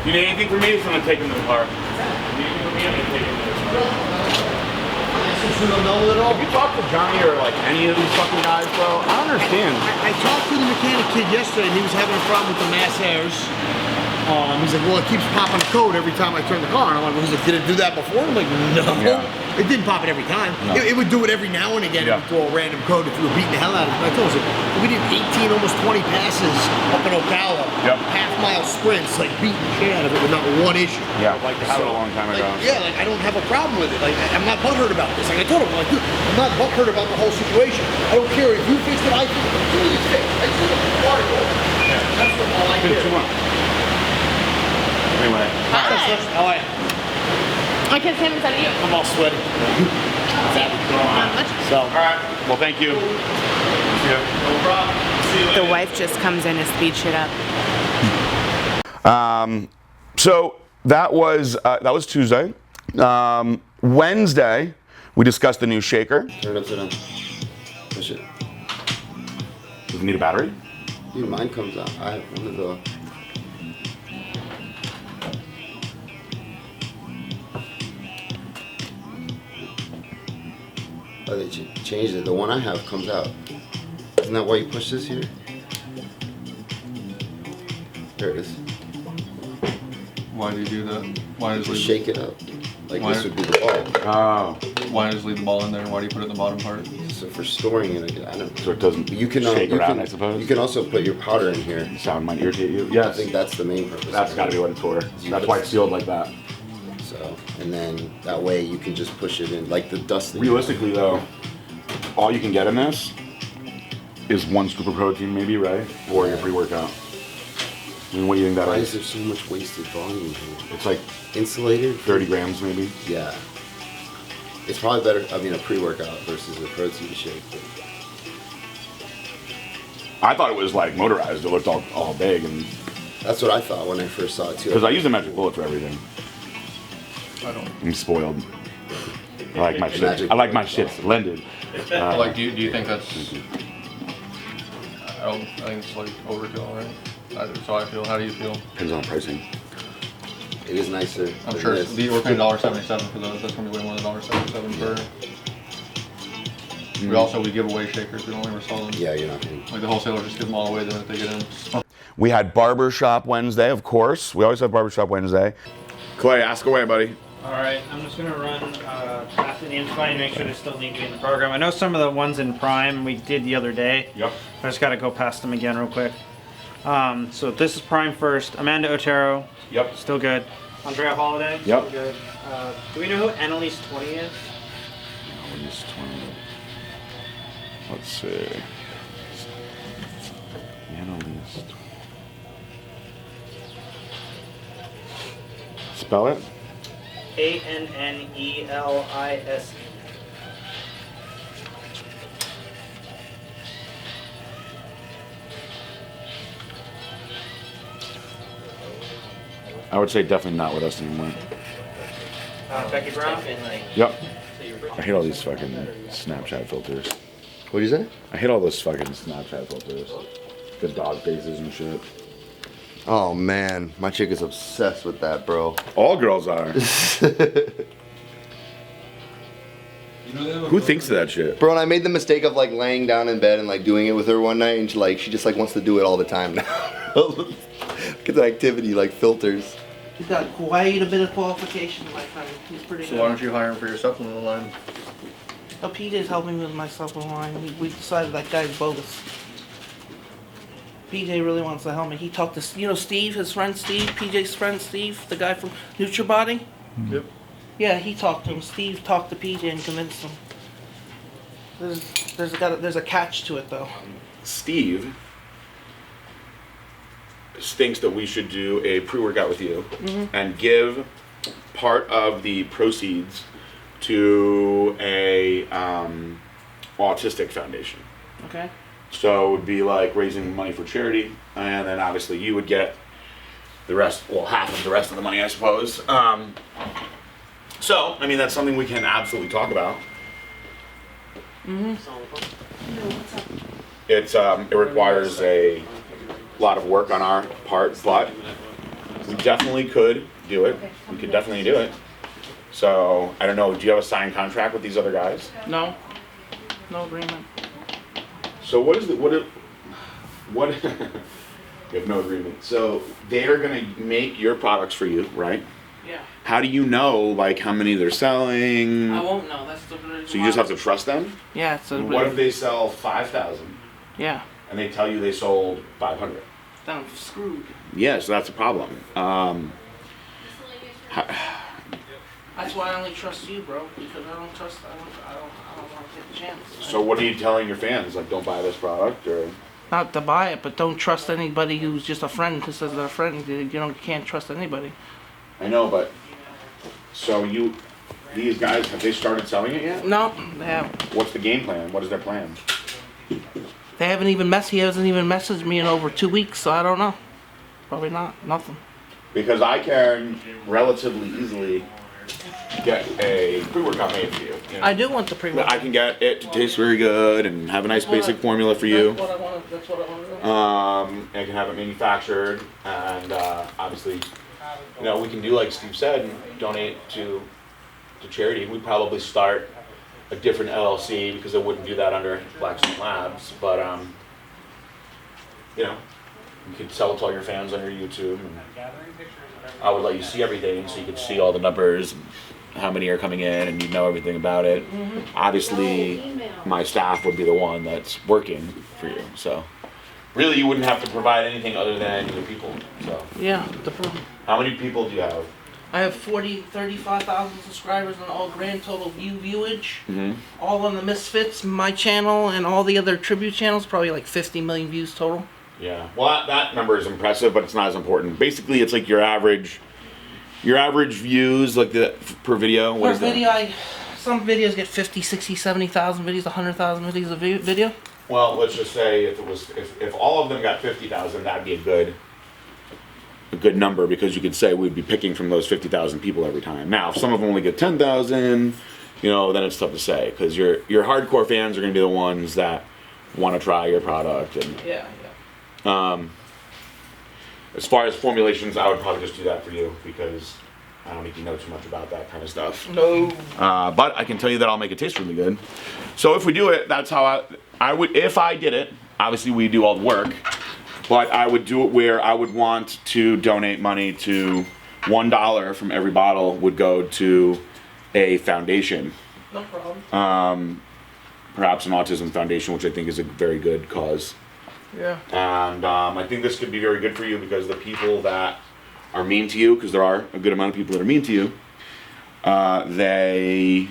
You need anything from me? So I'm gonna take him to the car. You need anything from me? I'm gonna take him to the car. You don't know it all. Have you talked to Johnny or like any of these fucking guys, bro? I don't understand. I talked to the mechanic kid yesterday, and he was having a problem with the mass hairs. He's like, well, it keeps popping a code every time I turn the car. And I'm like, well, he's like, did it do that before? I'm like, no. Yeah. It didn't pop it every time. No. It would do it every now and again. Yeah. It would throw a random code if you were beating the hell out of it. But I told him, we did 18, almost 20 passes up in Ocala. Yep. Half-mile sprints, like beating the shit out of it with not one issue. Yeah, I'd like to have it a long time ago. Like, I don't have a problem with it. Like, I'm not butthurt about this. Like, I told him, like, dude, I'm not butthurt about the whole situation. I don't care if you fixed it, I fixed it. As soon as it's fixed, I just want the car to go. That's what all I It's been care. 2 months. Anyway. How are you? I can't stand beside you. I'm all sweaty. So, all right. Well, thank you. See you. No problem. See you later. The wife just comes in and speeds shit up. So that was Tuesday. Wednesday, we discussed the new shaker. Turn it upside down. Push it. Does it need a battery? Dude, mine comes out. I have one of the. Oh, they changed it. The one I have comes out. Isn't that why you push this here? There it is. Why do you do that? Why does Just shake it up. Like Why- this would be the ball. Oh. Why just leave the ball in there? Why do you put it in the bottom part? So for storing it, I don't know. So it doesn't You can shake you around, can, I suppose? You can also put your powder in here. The sound might irritate you. I Yes. think that's the main purpose. That's got to be what it's for. That's why it's sealed like that. So, and then that way you can just push it in, like the dust. that you- Realistically, though, all you can get in this is 1 scoop of protein, maybe, right? Or your pre-workout. I mean, what do you think that Why is? is there so much wasted volume here? It's like Insulated? 30 grams, maybe. Yeah. It's probably better, I mean, a pre-workout versus a protein shake. But I thought it was like motorized. It looked all big, and that's what I thought when I first saw it too. because I use a magic bullet for everything. I don't. I'm spoiled. I like my shit. Magic I like my bullet. shit blended. Like, do you think that's? I think it's like overkill, right? That's how I feel. How do you feel? Depends on pricing. It is nicer. I'm than sure this. we're paying $1.77 for those. That's gonna be way more than $1.77 for. We give away shakers. We don't ever sell them. Yeah, you're not getting. Like the wholesalers just give them all away then if they get in. We had Barbershop Wednesday, of course. We always have Barbershop Wednesday. Clay, ask away, buddy. All right, I'm just gonna run past the names by and make sure they still need to be in the program. I know some of the ones in Prime we did the other day. Yep. I just gotta go past them again real quick. So this is Prime first. Amanda Otero. Yep. Still good. Andrea Holiday. Yep. Still good. Do we know who Annalise 20 is? Annalise 20. Let's see. Annalise. Spell it. Annelis. I would say definitely not with us anymore. Becky Brown. Yep. I hate all these fucking Snapchat filters. What do you say? I hate all those fucking Snapchat filters. The dog faces and shit. Oh man, my chick is obsessed with that, bro. All girls are. Who thinks of that shit? Bro, and I made the mistake of like laying down in bed and like doing it with her one night, and she just like wants to do it all the time now. Look at the activity, like filters. He's got quite a bit of qualification, my friend. He's pretty So good. why don't you hire him for your supplement line? Oh, Pete is helping me with my supplement line. We decided that guy's bogus. PJ really wants the helmet. He talked to Steve, his friend Steve, PJ's friend Steve, the guy from NutriBody. Yep. Yeah, he talked to him. Steve talked to PJ and convinced him. There's a catch to it though. Steve thinks that we should do a pre-workout with you and give part of the proceeds to a autistic foundation. Okay. So it would be like raising money for charity, and then obviously you would get the rest, well, half of the rest of the money, I suppose. So, I mean, that's something we can absolutely talk about. It requires a lot of work on our part, but we definitely could do it. We could definitely do it. So, I don't know, do you have a signed contract with these other guys? No. No agreement. So what is you have no agreement. So they're gonna make your products for you, right? Yeah. How do you know like how many they're selling? I won't know. That's the. So you just have to trust them? Yeah. It's a. What if they sell 5,000? Yeah. And they tell you they sold 500? Then I'm screwed. Yeah, so that's a problem. That's why I only trust you, bro. Because I don't trust. I don't want to take the chance. So what are you telling your fans? Like, don't buy this product, or? Not to buy it, but don't trust anybody who's just a friend who says they're a friend. You can't trust anybody. I know, but so these guys, have they started selling it yet? No, they haven't. What's the game plan? What is their plan? He hasn't even messaged me in over 2 weeks, so I don't know. Probably not. Nothing. Because I can relatively easily get a pre-workout made for you. You know? I do want the pre-workout. I can get it to taste very good and have a nice basic formula for you. That's what I want to do. I can have it manufactured, and obviously, we can do like Steve said, and donate to charity. We'd probably start a different LLC because I wouldn't do that under Blackstone Labs, but you could sell it to all your fans on your YouTube. And I would let you see everything so you could see all the numbers, and how many are coming in, and you'd know everything about it. Obviously, my staff would be the one that's working for you. So really, you wouldn't have to provide anything other than your people. So yeah. How many people do you have? I have 35,000 subscribers on all grand total viewage. All on the Misfits, my channel, and all the other tribute channels, probably like 50 million views total. Yeah, well, that number is impressive, but it's not as important. Basically, it's like your average views, like per video. What is that? Some videos get 50, 60, 70,000 videos, 100,000 videos a video. Well, let's just say if all of them got 50,000, that'd be a good number, because you could say we'd be picking from those 50,000 people every time. Now, if some of them only get 10,000, then it's tough to say, because your hardcore fans are going to be the ones that want to try your product. And as far as formulations, I would probably just do that for you, because I don't think you know too much about that kind of stuff. No. But I can tell you that I'll make it taste really good. So if we do it, that's how I would. If I did it, obviously we do all the work. But I would do it where I would want to donate money to $1 from every bottle would go to a foundation. No problem. Perhaps an autism foundation, which I think is a very good cause. Yeah. And I think this could be very good for you, because the people that are mean to you, because there are a good amount of people that are mean to you, they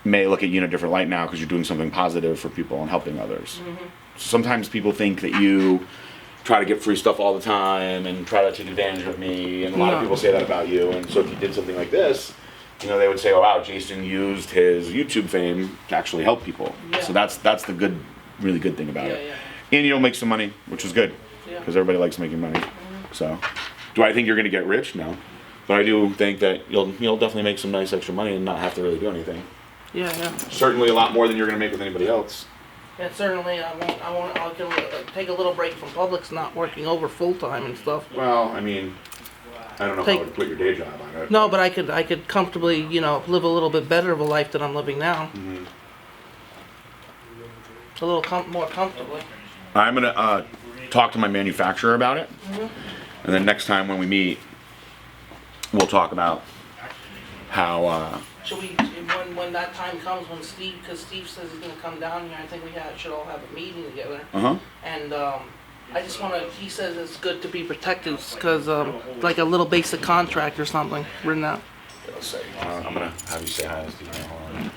may look at you in a different light now because you're doing something positive for people and helping others. Sometimes people think that you try to get free stuff all the time and try to take advantage of me, and a lot of people say that about you. And so if you did something like this, they would say, oh wow, Jason used his YouTube fame to actually help people. Yeah. So that's the really good thing about it. Yeah. And you'll make some money, which is good, because everybody likes making money. So do I think you're going to get rich? No. But I do think that you'll definitely make some nice extra money and not have to really do anything. Yeah. Certainly a lot more than you're going to make with anybody else. And certainly, I can take a little break from Publix, not working over full time and stuff. Well, I mean, I don't know if I would quit your day job on it. No, but I could comfortably, live a little bit better of a life than I'm living now. A little more comfortably. I'm gonna talk to my manufacturer about it, and then next time when we meet, we'll talk about how. Should we, when when that time comes, when because Steve says he's gonna come down here, I think we should all have a meeting together. And I just want to. He says it's good to be protected because like a little basic contract or something written out. I'm gonna have you say hi to Steve. Hold on.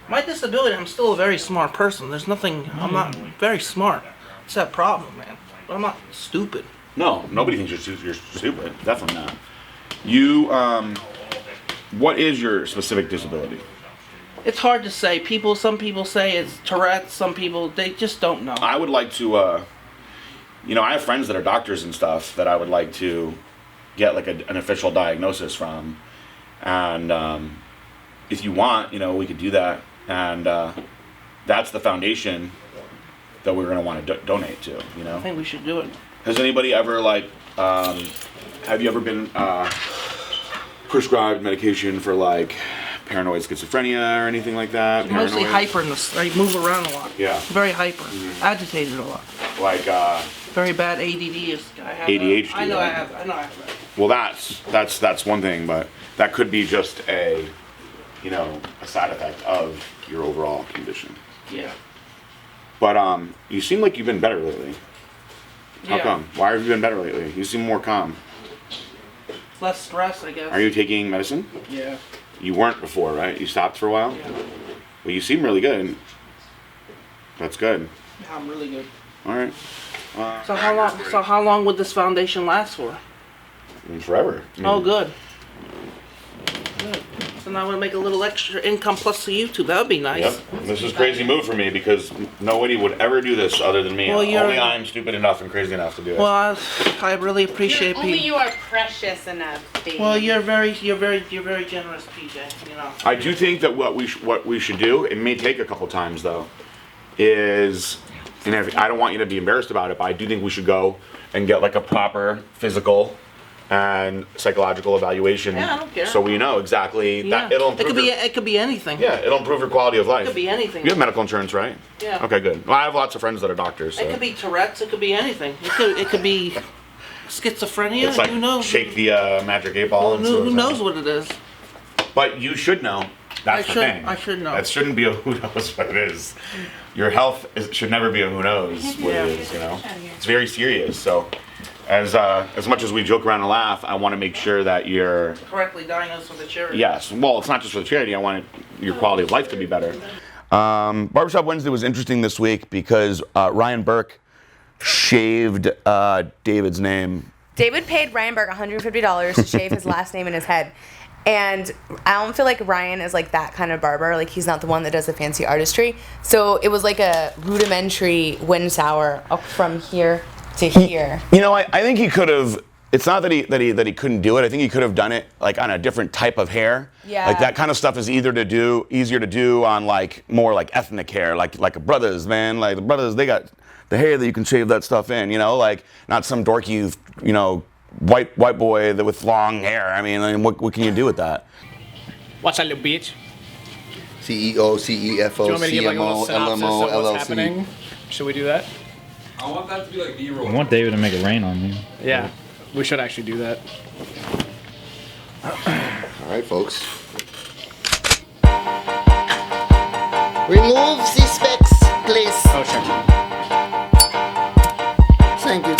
My disability, I'm still a very smart person. There's nothing. I'm not very smart. It's that problem, man. But I'm not stupid. No, nobody thinks you're stupid. Definitely not. You, what is your specific disability? It's hard to say. Some people say it's Tourette's. Some people, they just don't know. I would like to, you know, I have friends that are doctors and stuff that I would like to get like an official diagnosis from. And if you want, you know, we could do that. And that's the foundation that we're going to want to donate to, you know? I think we should do it. Has anybody ever, like, have you ever been prescribed medication for, like, paranoid schizophrenia or anything like that? Mostly hyperness. I move around a lot. Yeah. Very hyper. Agitated a lot. Like, very bad ADD. I have ADHD. I know right? I have that. Well, that's one thing, but that could be just a, you know, a side effect of your overall condition. Yeah. But you seem like you've been better lately. How Yeah. come? Why have you been better lately? You seem more calm. Less stress, I guess. Are you taking medicine? Yeah. You weren't before, right? You stopped for a while? Yeah. Well, you seem really good. That's good. Yeah, I'm really good. All right. So how long would this foundation last for? Forever. Oh, good. Good. So now I'm gonna make a little extra income plus the YouTube. That would be nice. Yep. This is a crazy move for me because nobody would ever do this other than me. Well, Only I'm stupid enough and crazy enough to do it. Well, I really appreciate Only people. you are precious enough, Dave. Well, you're very generous, PJ. You know. I do think that what we should do, it may take a couple times though, is, and I don't want you to be embarrassed about it, but I do think we should go and get like a proper physical and psychological evaluation. Yeah, I don't care. So we know exactly Yeah. that it'll It improve. could be anything. Yeah, it'll improve your quality of life. It could be anything. You have medical insurance, right? Yeah. Okay, good. Well, I have lots of friends that are doctors. So. It could be Tourette's. It could be anything. It could be schizophrenia. It's like who knows? shake the magic 8-ball. Well, and see what's who knows happening. what it is? But you should know. That's the thing. I should know. That shouldn't be a who knows what it is. Your health should never be a who knows what it is. You know, it's very serious. So, as much as we joke around and laugh, I want to make sure that you're Correctly diagnosed with a charity. Yes. Well, it's not just for the charity. I want your quality of life to be better. Barbershop Wednesday was interesting this week because Ryan Burke shaved David's name. David paid Ryan Burke $150 to shave his last name in his head. And I don't feel like Ryan is like that kind of barber. Like he's not the one that does the fancy artistry. So it was like a rudimentary wind sour up from here to here. You know, I think he could have. It's not that he couldn't do it. I think he could have done it like on a different type of hair. Yeah. Like that kind of stuff is easier to do on like more like ethnic hair, like a brothers, man. Like the brothers, they got the hair that you can shave that stuff in. You know, like not some dorky, you know, white boy with long hair. I mean, what can you do with that? What's that, little bitch? CEO, CEFO, Do you want me to give like a little CMO, synopsis LMO, of what's LLC. happening? Should we do that? I want that to be like B-roll. I want David to make it rain on me. Yeah, we should actually do that. All right, folks. Remove the specs, please. Oh, sure. Thank you.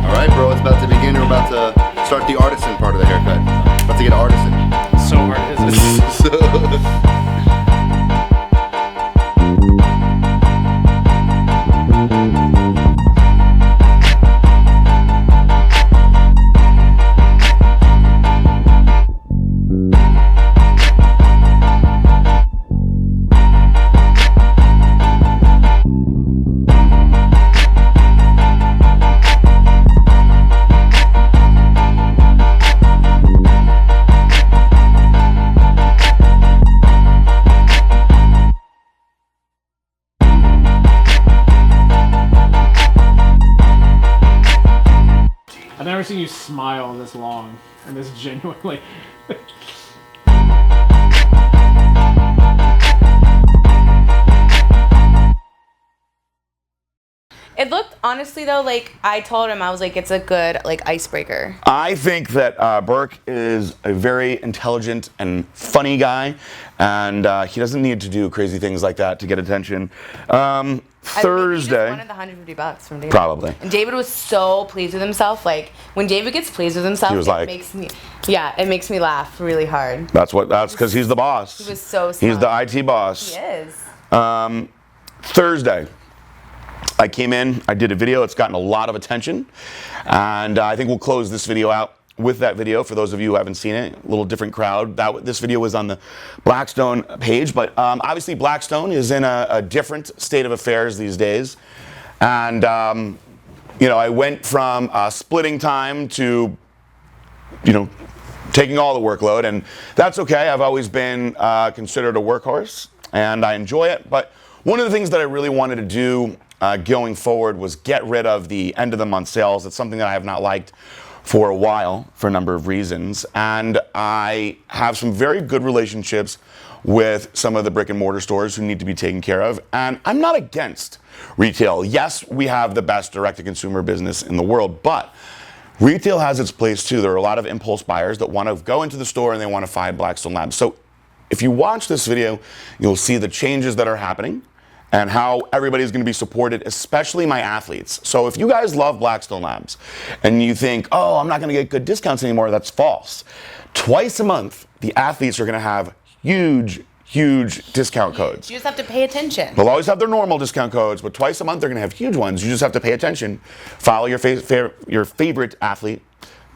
All right, bro. It's about to begin. We're about to start the artisan part of the haircut. About to get an artisan. So hard, isn't it? I've never seen you smile this long and this genuinely. It looked, honestly though, like I told him, I was like, it's a good like icebreaker. I think that Burke is a very intelligent and funny guy, and he doesn't need to do crazy things like that to get attention. Thursday. I think he just wanted the $150 from David. Probably. And David was so pleased with himself. Like when David gets pleased with himself, He was like- it makes me laugh really hard. That's because he's the boss. He was so He's smart. the IT boss. He is. Thursday, I came in, I did a video, it's gotten a lot of attention, and I think we'll close this video out with that video for those of you who haven't seen it. A little different crowd. This video was on the Blackstone page, but obviously Blackstone is in a different state of affairs these days, and I went from splitting time to taking all the workload, and that's okay. I've always been considered a workhorse, and I enjoy it, but one of the things that I really wanted to do going forward was get rid of the end of the month sales. It's something that I have not liked for a while for a number of reasons, and I have some very good relationships with some of the brick and mortar stores who need to be taken care of, and I'm not against retail. Yes, we have the best direct-to-consumer business in the world, but retail has its place too. There are a lot of impulse buyers that want to go into the store and they want to find Blackstone Labs. So if you watch this video, you'll see the changes that are happening and how everybody's going to be supported, especially my athletes. So if you guys love Blackstone Labs and you think, oh, I'm not going to get good discounts anymore, that's false. Twice a month, the athletes are going to have huge discount codes. You just have to pay attention. They'll always have their normal discount codes, but twice a month they're going to have huge ones. You just have to pay attention. Follow your favorite athlete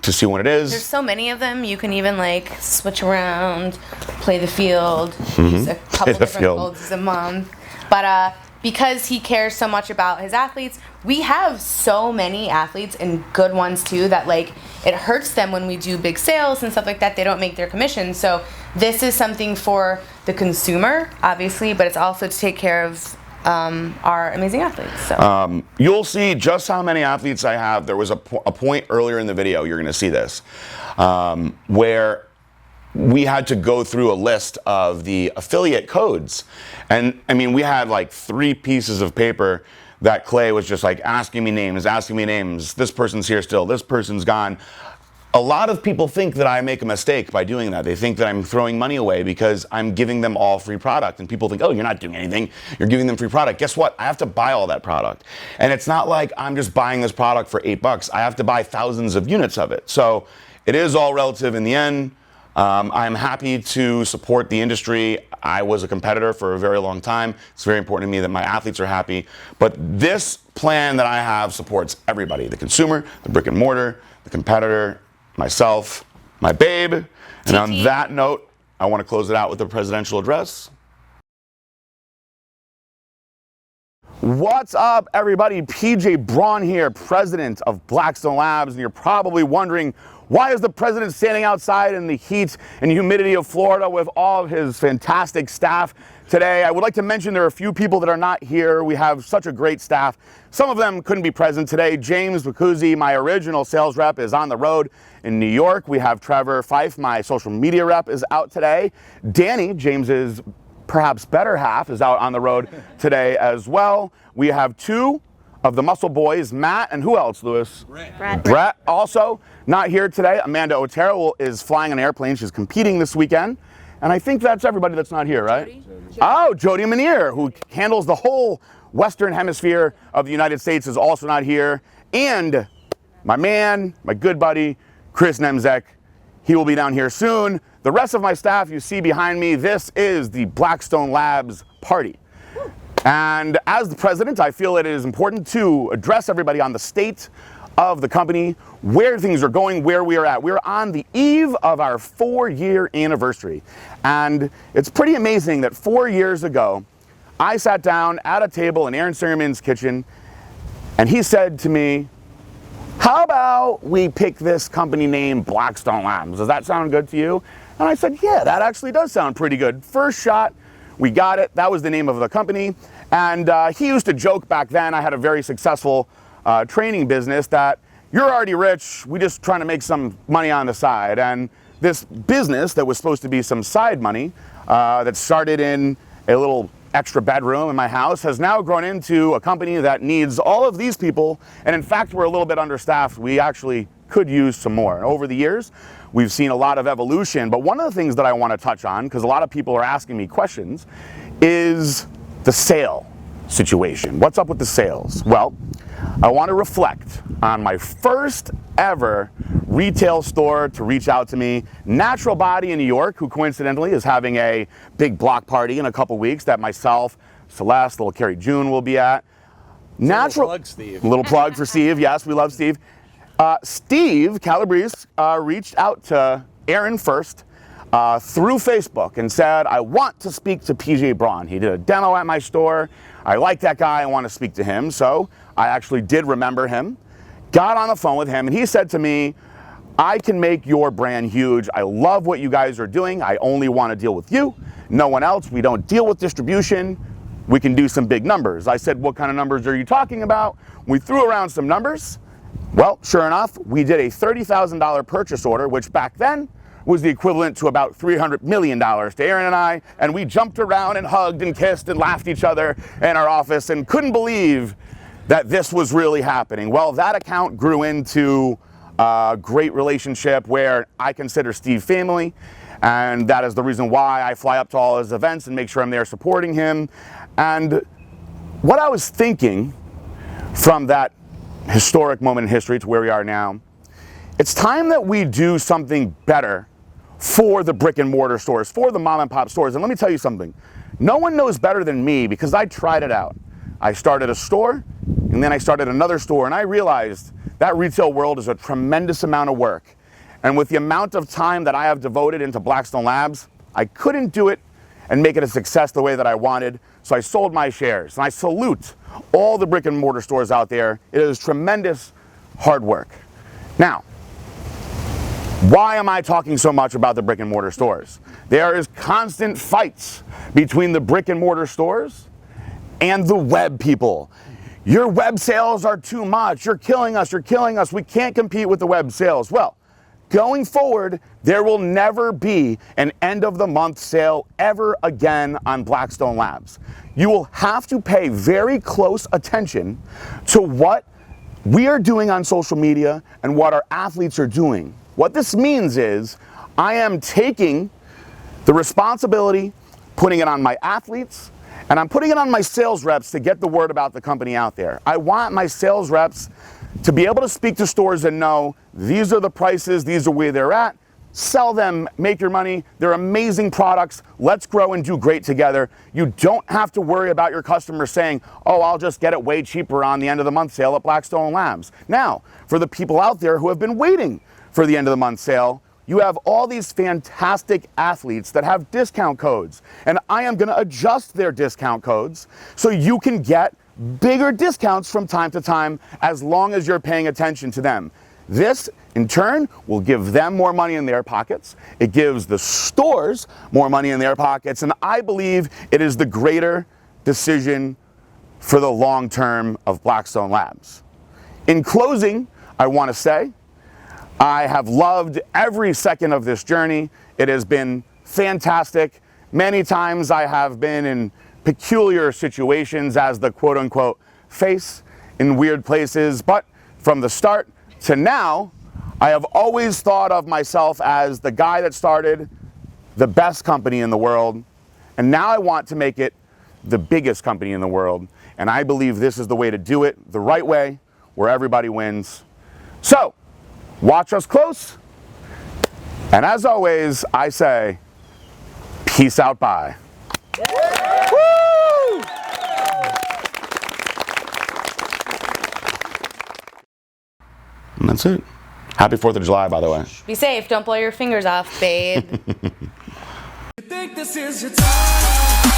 to see what it is. There's so many of them. You can even like switch around, play the field, use a couple different codes a month. But because he cares so much about his athletes, we have so many athletes and good ones too that like it hurts them when we do big sales and stuff like that. They don't make their commission. So this is something for the consumer, obviously, but it's also to take care of our amazing athletes. So. You'll see just how many athletes I have. There was a point earlier in the video, you're going to see this, where we had to go through a list of the affiliate codes. And I mean, we had like 3 pieces of paper that Clay was just like asking me names. This person's here still, this person's gone. A lot of people think that I make a mistake by doing that. They think that I'm throwing money away because I'm giving them all free product. And people think, oh, you're not doing anything. You're giving them free product. Guess what? I have to buy all that product. And it's not like I'm just buying this product for $8. I have to buy thousands of units of it. So it is all relative in the end. I'm happy to support the industry. I was a competitor for a very long time. It's very important to me that my athletes are happy. But this plan that I have supports everybody, the consumer, the brick and mortar, the competitor, myself, my babe. And on that note, I want to close it out with the presidential address. What's up, everybody? PJ Braun here, president of Blackstone Labs, and you're probably wondering, why is the president standing outside in the heat and humidity of Florida with all of his fantastic staff today? I would like to mention there are a few people that are not here. We have such a great staff. Some of them couldn't be present today. James Bacuzzi, my original sales rep, is on the road in New York. We have Trevor Fife, my social media rep, is out today. Danny, James's perhaps better half, is out on the road today as well. We have 2 of the Muscle Boys, Matt, and who else, Lewis? Brett also not here today. Amanda Otero is flying an airplane. She's competing this weekend. And I think that's everybody that's not here, right? Oh, Jody Manier, who handles the whole Western Hemisphere of the United States, is also not here. And my man, my good buddy, Chris Nemzek, he will be down here soon. The rest of my staff you see behind me, this is the Blackstone Labs party. And as the president, I feel it is important to address everybody on the state of the company, where things are going, where we are at. We're on the eve of our 4-year anniversary. And it's pretty amazing that 4 years ago, I sat down at a table in Aaron Singerman's kitchen, and he said to me, how about we pick this company name Blackstone Labs? Does that sound good to you? And I said, yeah, that actually does sound pretty good. First shot, we got it. That was the name of the company. And he used to joke back then, I had a very successful training business, that you're already rich, we just trying to make some money on the side. And this business that was supposed to be some side money that started in a little extra bedroom in my house has now grown into a company that needs all of these people. And in fact, we're a little bit understaffed. We actually could use some more. Over the years, we've seen a lot of evolution. But one of the things that I want to touch on, because a lot of people are asking me questions, is the sale situation. What's up with the sales? Well, I want to reflect on my first ever retail store to reach out to me, Natural Body in New York, who coincidentally is having a big block party in a couple weeks that myself, Celeste, little Carrie June will be at. Natural, little plug, Steve. Little plug for Steve. Yes, we love Steve. Steve Calabrese reached out to Aaron first through Facebook and said, I want to speak to PJ Braun. He did a demo at my store. I like that guy. I want to speak to him. So I actually did remember him, got on the phone with him, and he said to me, I can make your brand huge. I love what you guys are doing. I only want to deal with you, no one else. We don't deal with distribution. We can do some big numbers. I said, what kind of numbers are you talking about? We threw around some numbers. Well, sure enough, we did a $30,000 purchase order, which back then was the equivalent to about $300 million to Aaron and I, and we jumped around and hugged and kissed and laughed at each other in our office and couldn't believe that this was really happening. Well, that account grew into a great relationship where I consider Steve family, and that is the reason why I fly up to all his events and make sure I'm there supporting him. And what I was thinking from that historic moment in history to where we are now, it's time that we do something better for the brick and mortar stores, for the mom and pop stores. And let me tell you something, no one knows better than me because I tried it out. I started a store and then I started another store, and I realized that retail world is a tremendous amount of work. And with the amount of time that I have devoted into Blackstone Labs, I couldn't do it and make it a success the way that I wanted. So I sold my shares, and I salute all the brick and mortar stores out there. It is tremendous hard work. Now, why am I talking so much about the brick and mortar stores? There is constant fights between the brick and mortar stores and the web people. Your web sales are too much. You're killing us. You're killing us. We can't compete with the web sales. Well, going forward, there will never be an end of the month sale ever again on Blackstone Labs. You will have to pay very close attention to what we are doing on social media and what our athletes are doing. What this means is I am taking the responsibility, putting it on my athletes, and I'm putting it on my sales reps to get the word about the company out there. I want my sales reps to be able to speak to stores and know these are the prices, these are where they're at. Sell them, make your money. They're amazing products. Let's grow and do great together. You don't have to worry about your customers saying, oh, I'll just get it way cheaper on the end of the month sale at Blackstone Labs. Now, for the people out there who have been waiting for the end of the month sale, you have all these fantastic athletes that have discount codes, and I am going to adjust their discount codes so you can get bigger discounts from time to time as long as you're paying attention to them. This, in turn, will give them more money in their pockets. It gives the stores more money in their pockets, and I believe it is the greater decision for the long term of Blackstone Labs. In closing, I want to say, I have loved every second of this journey. It has been fantastic. Many times I have been in peculiar situations as the quote-unquote face in weird places, but from the start to now, I have always thought of myself as the guy that started the best company in the world, and now I want to make it the biggest company in the world, and I believe this is the way to do it, the right way, where everybody wins. So, watch us close, and as always, I say, peace out, bye. Woo! And that's it. Happy 4th of July, by the way. Be safe. Don't blow your fingers off, babe. You think this is your time?